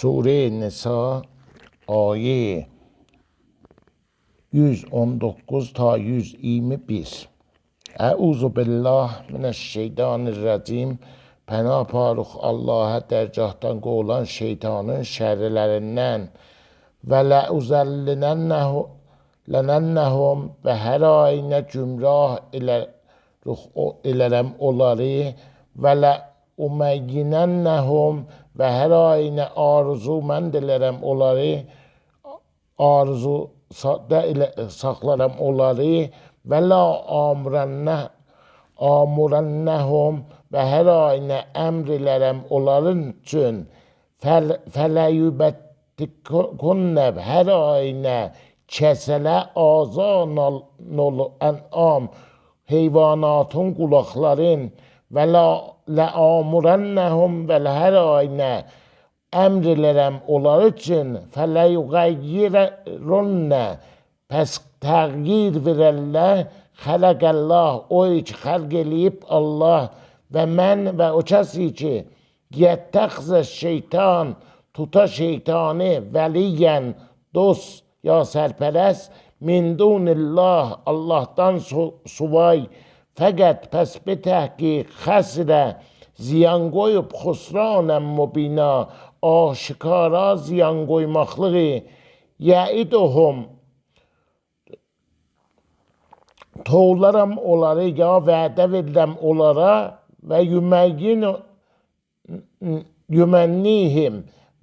Sure Nisa ayı 119 ta 121. Euzu billah mineşşeytanirracim. Pənah parıq Allah'a dərgahdan qovulan şeytanın şərlərindən. Və ləuzəllinənnəhum və hər ayinə gümrah elərəm onları və ləuməyyinənnəhum və hər ayinə arzumənd elərəm onları, arzu saxlaram onları və la amurənnəhum və hər ayinə əmr elərəm onların üçün fələyübəttikunne hər ayinə kəsələ azanul ən'am heyvanatın qulaqların və ləamurənnəhum və hər ayinə əmr elərəm onlar üçün fələyüqəyyirənnə pəs təğyir verərlər xələqəllah o ki xəlq eləyib Allah və mən və o kəsi ki yəttəxzə şeytan tuta şeytanı vəliyyən dost ya sərpərəst min dunillah Allahdan suvay fəqət pəs be təhqiq xəsrə ziyan qoyub xusranən mubina aşikara ziyan qoymaqlığı yəiduhum toğlaram onları ya vədə verirəm onlara və yümennihim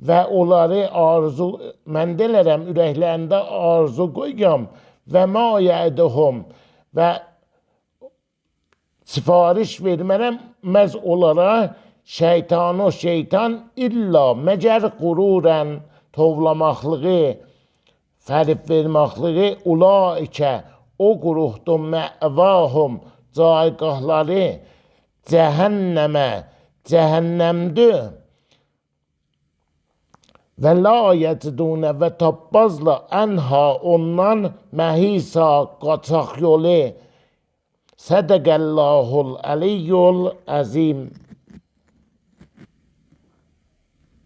və onları arzu mənd elərəm ürəklərində arzu qoyam və ma yəiduhum və sifariş vermərəm məz onlara şeytan illa məgər qururən tovlamaqlığı, fərif vermaqlığı ulaikə o quruhdun məvahum caygahları cəhənnəmdir və la yecidunə və tabbazla ənha ondan məhisa qaçaq yolu. Sədəqəllahul əliyyul əzim.